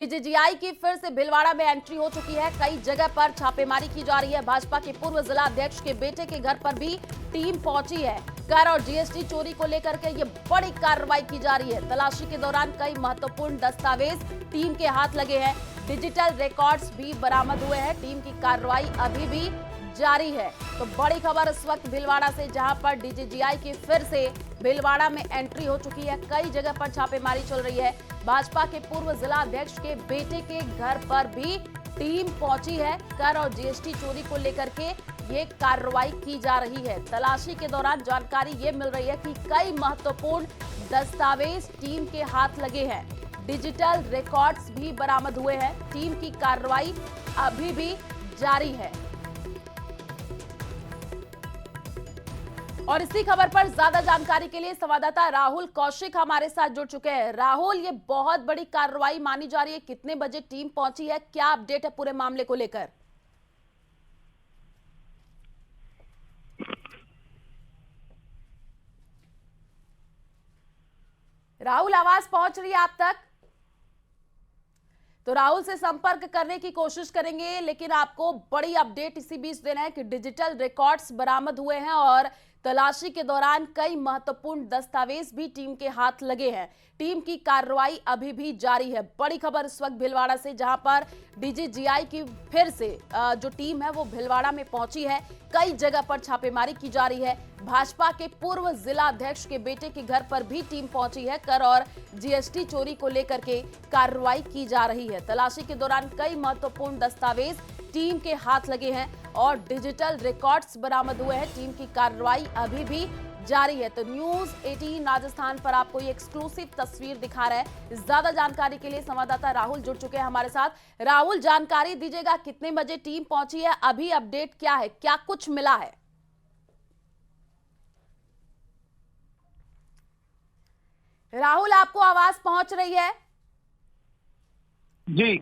DGGI की फिर से भीलवाड़ा में एंट्री हो चुकी है। कई जगह पर छापेमारी की जा रही है। भाजपा के पूर्व जिला अध्यक्ष के बेटे के घर पर भी टीम पहुंची है। कर और जीएसटी चोरी को लेकर के ये बड़ी कार्रवाई की जा रही है। तलाशी के दौरान कई महत्वपूर्ण दस्तावेज टीम के हाथ लगे हैं। डिजिटल रिकॉर्ड्स भी बरामद हुए हैं। टीम की कार्रवाई अभी भी जारी है। तो बड़ी खबर इस वक्त भीलवाड़ा से, जहां पर डीजीजीआई की फिर से भीलवाड़ा में एंट्री हो चुकी है। कई जगह पर छापेमारी चल रही है। भाजपा के पूर्व जिला अध्यक्ष के बेटे के घर पर भी टीम पहुंची है। कर और जीएसटी चोरी को लेकर के ये कार्रवाई की जा रही है। तलाशी के दौरान जानकारी ये मिल रही है कि कई महत्वपूर्ण दस्तावेज टीम के हाथ लगे हैं। डिजिटल रिकॉर्ड्स भी बरामद हुए हैं। टीम की कार्रवाई अभी भी जारी है। और इसी खबर पर ज्यादा जानकारी के लिए संवाददाता राहुल कौशिक हमारे साथ जुड़ चुके हैं। राहुल, ये बहुत बड़ी कार्रवाई मानी जा रही है। कितने बजे टीम पहुंची है, क्या अपडेट है पूरे मामले को लेकर? राहुल, आवाज पहुंच रही है आप तक? तो राहुल से संपर्क करने की कोशिश करेंगे, लेकिन आपको बड़ी अपडेट इसी बीच देना है कि डिजिटल रिकॉर्ड्स बरामद हुए हैं और तलाशी के दौरान कई महत्वपूर्ण दस्तावेज भी टीम के हाथ लगे हैं। टीम की कार्रवाई अभी भी जारी है। बड़ी खबर इस वक्त भीलवाड़ा से, जहां पर डीजीजीआई की फिर से जो टीम है वो भीलवाड़ा में पहुंची है। कई जगह पर छापेमारी की जा रही है। भाजपा के पूर्व जिला अध्यक्ष के बेटे के घर पर भी टीम पहुंची है। कर और जीएसटी चोरी को लेकर के कार्रवाई की जा रही है। तलाशी के दौरान कई महत्वपूर्ण दस्तावेज टीम के हाथ लगे हैं और डिजिटल रिकॉर्ड्स बरामद हुए हैं। टीम की कार्रवाई अभी भी जारी है। तो न्यूज 18 राजस्थान पर आपको ये एक्सक्लूसिव तस्वीर दिखा रहा है। ज्यादा जानकारी के लिए संवाददाता राहुल जुड़ चुके हैं हमारे साथ। राहुल, जानकारी दीजिएगा, कितने बजे टीम पहुंची है, अभी अपडेट क्या है, क्या कुछ मिला है? राहुल, आपको आवाज पहुंच रही है? जी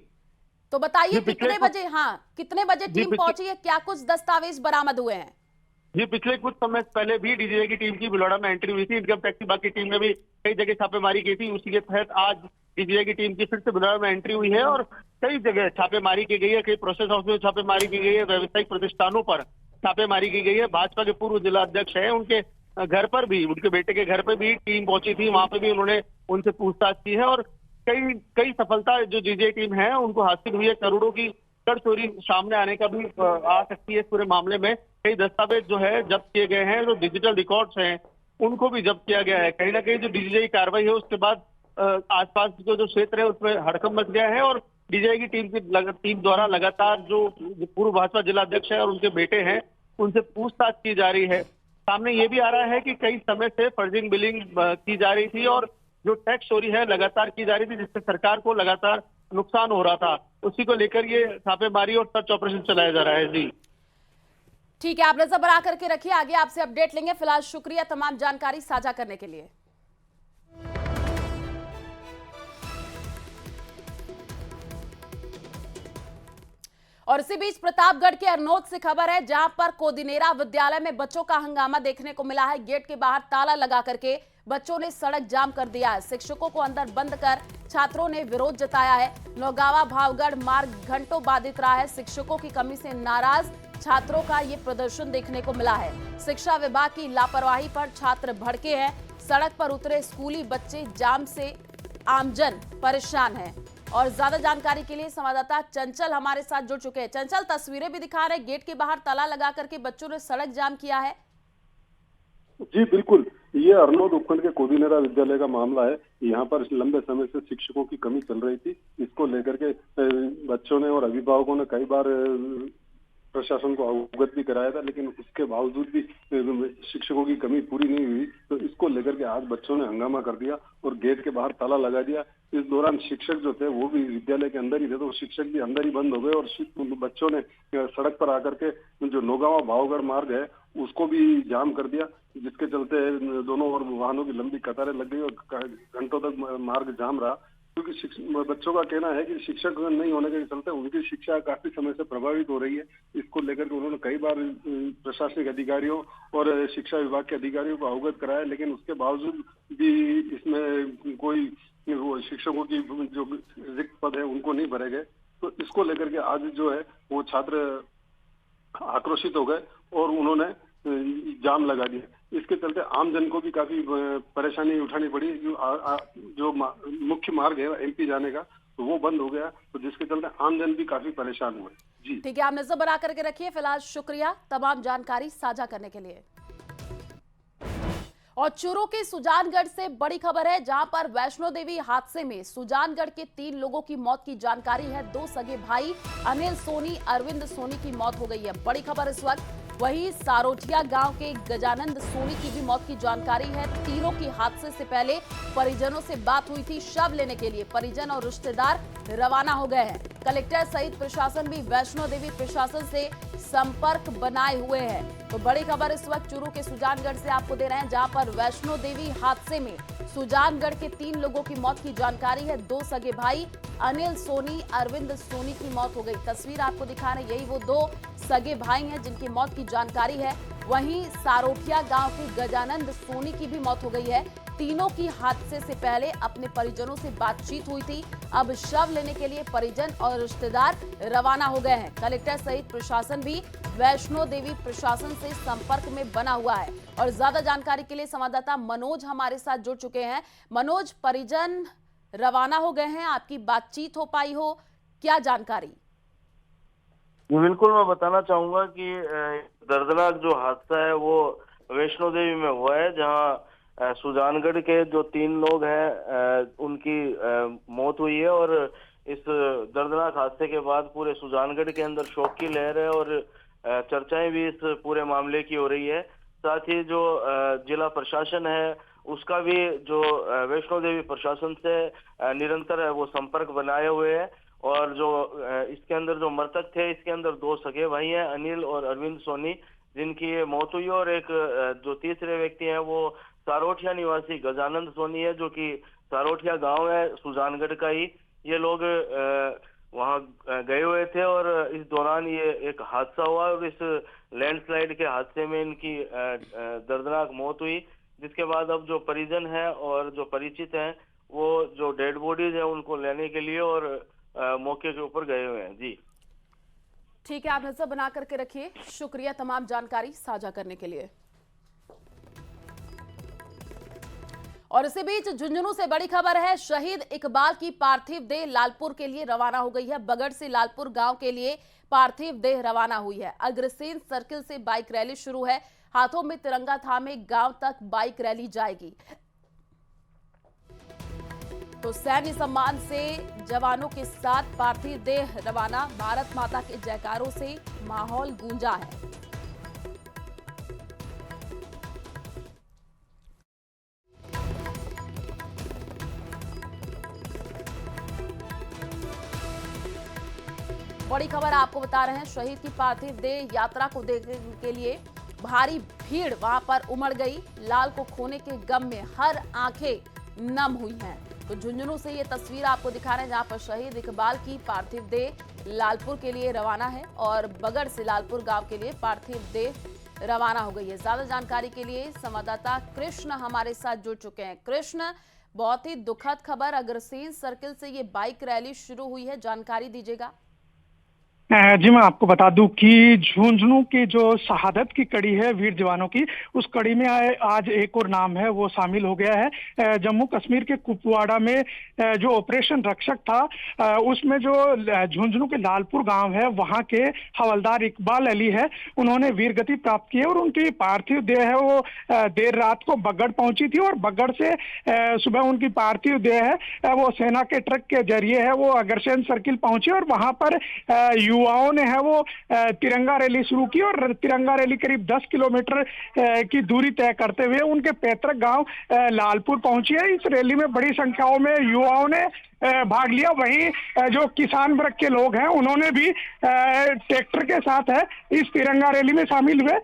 तो बताइए कितने बजे जी टीम पिछले पहुंची है, क्या कुछ दस्तावेज बरामद हुए हैं? जी पिछले कुछ समय पहले भी डीजीआई की टीम की भीलवाड़ा में एंट्री हुई थी। इनकम टैक्स की बाकी टीम ने भी कई जगह छापेमारी की थी। उसी के तहत आज डीजीआई की टीम की फिर से भीलवाड़ा में एंट्री हुई है और कई जगह छापेमारी की गई है। कई प्रोसेस हाउस में छापेमारी की गई है। व्यावसायिक प्रतिष्ठानों पर छापेमारी की गई है। भाजपा के पूर्व जिला अध्यक्ष है, उनके घर पर भी, उनके बेटे के घर पर भी टीम पहुंची थी। वहां पे भी उन्होंने उनसे पूछताछ की है और कई कई सफलता जो डीजीआई टीम है उनको हासिल हुई है। करोड़ों की कर चोरी सामने आने का भी आ सकती है इस पूरे मामले में। कई दस्तावेज जो है जब्त किए गए हैं। जो डिजिटल रिकॉर्ड्स हैं उनको भी जब्त किया गया है। कहीं ना कहीं जो डीजीआई कार्रवाई है उसके बाद आसपास जो क्षेत्र है उसमें हड़कंप मच गया है और डीजीआई की टीम द्वारा लगातार जो पूर्व भाजपा जिला अध्यक्ष है और उनके बेटे हैं उनसे पूछताछ की जा रही है। सामने ये भी आ रहा है कि कई समय से फर्जिंग बिलिंग की जा रही थी और जो टैक्स चोरी है लगातार की जा रही थी, जिससे सरकार को लगातार नुकसान हो रहा था। उसी को लेकर ये छापेमारी और सर्च ऑपरेशन चलाया जा रहा है। जी ठीक है, आप नजर बना करके रखिए, आगे आपसे अपडेट लेंगे। फिलहाल शुक्रिया तमाम जानकारी साझा करने के लिए। और इसी बीच प्रतापगढ़ के अरनोद से खबर है, जहां पर कोदिनेरा विद्यालय में बच्चों का हंगामा देखने को मिला है। गेट के बाहर ताला लगा करके बच्चों ने सड़क जाम कर दिया है। शिक्षकों को अंदर बंद कर छात्रों ने विरोध जताया है। नौगावा भावगढ़ मार्ग घंटों बाधित रहा है। शिक्षकों की कमी से नाराज छात्रों का ये प्रदर्शन देखने को मिला है। शिक्षा विभाग की लापरवाही पर छात्र भड़के हैं। सड़क पर उतरे स्कूली बच्चे, जाम से आमजन परेशान है। और ज्यादा जानकारी के लिए संवाददाता चंचल हमारे साथ जुड़ चुके हैं। चंचल, तस्वीरें भी दिखा रहे हैं, गेट के बाहर ताला लगा करके बच्चों ने सड़क जाम किया है। जी बिल्कुल, ये अरनोद उपखंड के कोदिनेरा विद्यालय का मामला है। यहाँ पर लंबे समय से शिक्षकों की कमी चल रही थी। इसको लेकर के बच्चों ने और अभिभावकों ने कई बार प्रशासन को अवगत भी कराया था, लेकिन उसके बावजूद भी शिक्षकों की कमी पूरी नहीं हुई। तो इसको लेकर के आज बच्चों ने हंगामा कर दिया और गेट के बाहर ताला लगा दिया। इस दौरान शिक्षक जो थे वो भी विद्यालय के अंदर ही थे, तो शिक्षक भी अंदर ही बंद हो गए और बच्चों ने सड़क पर आकर के जो नौगावा भावगढ़ मार्ग है उसको भी जाम कर दिया, जिसके चलते दोनों ओर वाहनों की लंबी कतारें लग गई और घंटों तक मार्ग जाम रहा। क्योंकि बच्चों का कहना है कि शिक्षक नहीं होने के चलते उनकी शिक्षा काफी समय से प्रभावित हो रही है। इसको लेकर के उन्होंने कई बार प्रशासनिक अधिकारियों और शिक्षा विभाग के अधिकारियों को अवगत कराया, लेकिन उसके बावजूद भी इसमें कोई वो शिक्षकों की जो रिक्त पद है उनको नहीं भरे गए। तो इसको लेकर के आज जो है वो छात्र आक्रोशित हो गए और उन्होंने जाम लगा दिया। इसके चलते आम जन को भी काफी परेशानी उठानी पड़ी। जो मुख्य मार्ग है एमपी जाने का तो वो बंद हो गया, तो जिसके चलते आम जन भी काफी परेशान हुए। जी ठीक है, आप नजर बना करके रखिए। फिलहाल शुक्रिया तमाम जानकारी साझा करने के लिए। और चूरू के सुजानगढ़ से बड़ी खबर है, जहां पर वैष्णो देवी हादसे में सुजानगढ़ के 3 लोगों की मौत की जानकारी है। 2 सगे भाई अनिल सोनी, अरविंद सोनी की मौत हो गई है। बड़ी खबर इस वक्त। वहीं सारोठिया गांव के गजानंद सोनी की भी मौत की जानकारी है। तीनों की हादसे से पहले परिजनों से बात हुई थी। शव लेने के लिए परिजन और रिश्तेदार रवाना हो गए हैं। कलेक्टर सहित प्रशासन भी वैष्णो देवी प्रशासन से संपर्क बनाए हुए हैं। तो बड़ी खबर इस वक्त चूरू के सुजानगढ़ से आपको दे रहे हैं, जहां पर वैष्णो देवी हादसे में सुजानगढ़ के 3 लोगों की मौत की जानकारी है। 2 सगे भाई अनिल सोनी, अरविंद सोनी की मौत हो गई। तस्वीर आपको दिखा रहे हैं, यही वो 2 सगे भाई हैं जिनकी मौत की जानकारी है। वहीं सारोठिया गांव के गजानंद सोनी की भी मौत हो गई है। तीनों की हादसे से पहले अपने परिजनों से बातचीत हुई थी। अब शव लेने के लिए परिजन और रिश्तेदार रवाना हो गए हैं। कलेक्टर सहित प्रशासन भी वैष्णो देवी प्रशासन से संपर्क में बना हुआ है। और ज्यादा जानकारी के लिए संवाददाता मनोज हमारे साथ जुड़ चुके हैं। मनोज, परिजन रवाना हो गए हैं, आपकी बातचीत हो पाई हो, क्या जानकारी? बिल्कुल, मैं बताना चाहूंगा कि दर्दनाक जो हादसा है वो वैष्णो देवी में हुआ है, जहां सुजानगढ़ के जो 3 लोग हैं उनकी मौत हुई है। और इस दर्दनाक हादसे के बाद पूरे सुजानगढ़ के अंदर शोक की लहर है और चर्चाएं भी इस पूरे मामले की हो रही है। साथ ही जो जिला प्रशासन है उसका भी जो वैष्णो देवी प्रशासन से निरंतर है वो संपर्क बनाए हुए है। और जो इसके अंदर जो मृतक थे, इसके अंदर 2 सगे भाई हैं, अनिल और अरविंद सोनी, जिनकी मौत हुई। और एक जो तीसरे व्यक्ति हैं वो सारोठिया निवासी गजानंद सोनी है, जो कि सारोठिया गांव है सुजानगढ़ का ही। ये लोग वहां गए हुए थे और इस दौरान ये एक हादसा हुआ और इस लैंडस्लाइड के हादसे में इनकी दर्दनाक मौत हुई। जिसके बाद अब जो परिजन है और जो परिचित हैं वो जो डेड बॉडीज है उनको लेने के लिए और मौके के ऊपर गए हुए हैं। जी ठीक है, आप नजर बना करके रखिए। शुक्रिया तमाम जानकारी साझा करने के लिए। और इसी बीच झुंझुनू से बड़ी खबर है, शहीद इकबाल की पार्थिव देह लालपुर के लिए रवाना हो गई है। बगड़ से लालपुर गांव के लिए पार्थिव देह रवाना हुई है। अग्रसेन सर्किल से बाइक रैली शुरू है। हाथों में तिरंगा थामे गांव तक बाइक रैली जाएगी। तो सैन्य सम्मान से जवानों के साथ पार्थिव देह रवाना। भारत माता के जयकारों से माहौल गूंजा है। बड़ी खबर आपको बता रहे हैं, शहीद की पार्थिव देह यात्रा को देखने के लिए भारी भीड़ वहां पर उमड़ गई। लाल को खोने के गम में हर आंखें नम हुई हैं। तो झुंझुनू से ये तस्वीर आपको दिखा रहे हैं, जहां पर शहीद इकबाल की पार्थिव देह लालपुर के लिए रवाना है और बगड़ से लालपुर गांव के लिए पार्थिव देह रवाना हो गई है। ज्यादा जानकारी के लिए संवाददाता कृष्ण हमारे साथ जुड़ चुके हैं। कृष्ण, बहुत ही दुखद खबर, अग्रसेन सर्किल से ये बाइक रैली शुरू हुई है, जानकारी दीजिएगा। जी, मैं आपको बता दूं कि झुंझुनू की जो शहादत की कड़ी है वीर जवानों की, उस कड़ी में आज एक और नाम है वो शामिल हो गया है। जम्मू कश्मीर के कुपवाड़ा में जो ऑपरेशन रक्षक था, उसमें जो झुंझुनू के लालपुर गांव है वहां के हवलदार इकबाल अली है, उन्होंने वीर गति प्राप्त की है। और उनकी पार्थिव देह है वो देर रात को बगड़ पहुंची थी और बगड़ से सुबह उनकी पार्थिव देह है वो सेना के ट्रक के जरिए है वो अग्रसेन सर्किल पहुंची और वहां पर युवाओं ने है वो तिरंगा रैली शुरू की। और तिरंगा रैली करीब 10 किलोमीटर की दूरी तय करते हुए उनके पैतृक गांव लालपुर पहुंची है। इस रैली में बड़ी संख्याओं में युवाओं ने भाग लिया। वहीं जो किसान वर्ग के लोग हैं उन्होंने भी ट्रैक्टर के साथ है इस तिरंगा रैली में शामिल हुए।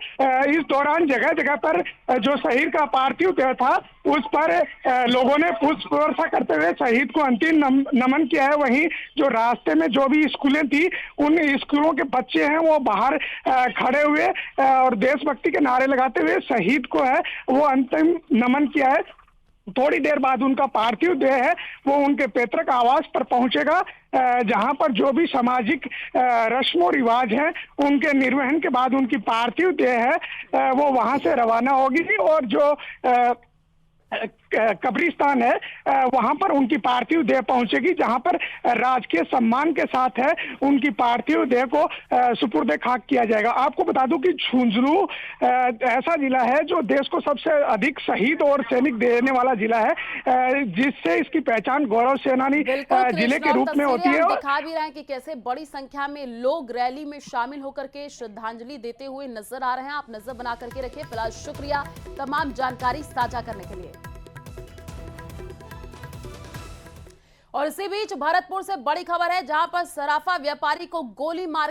इस दौरान जगह जगह पर जो शहीद का पार्थिव देह था उस पर लोगों ने पुष्प वर्षा करते हुए शहीद को अंतिम नमन किया है। वहीं जो रास्ते में जो भी स्कूलें थी उन स्कूलों के बच्चे हैं वो बाहर खड़े हुए और देशभक्ति के नारे लगाते हुए शहीद को है वो अंतिम नमन किया है। थोड़ी देर बाद उनका पार्थिव देह है वो उनके पैतृक आवास पर पहुंचेगा, जहां पर जो भी सामाजिक रस्म और रिवाज हैं उनके निर्वहन के बाद उनकी पार्थिव देह है वो वहां से रवाना होगी और जो कब्रिस्तान है वहां पर उनकी पार्थिव देह पहुंचेगी, जहां पर राजकीय सम्मान के साथ है उनकी पार्थिव देह को सुपुर्द खाक किया जाएगा। आपको बता दूं कि झुंझुनू ऐसा जिला है जो देश को सबसे अधिक शहीद और सैनिक देने वाला जिला है, जिससे इसकी पहचान गौरव सेनानी जिले के रूप में होती है। हम दिखा भी रहे हैं कि कैसे बड़ी संख्या में लोग रैली में शामिल होकर के श्रद्धांजलि देते हुए नजर आ रहे हैं। आप नजर बना करके रखिए। फिलहाल शुक्रिया तमाम जानकारी साझा करने के लिए। और इसी बीच भरतपुर से बड़ी खबर है, जहां पर सराफा व्यापारी को गोली मार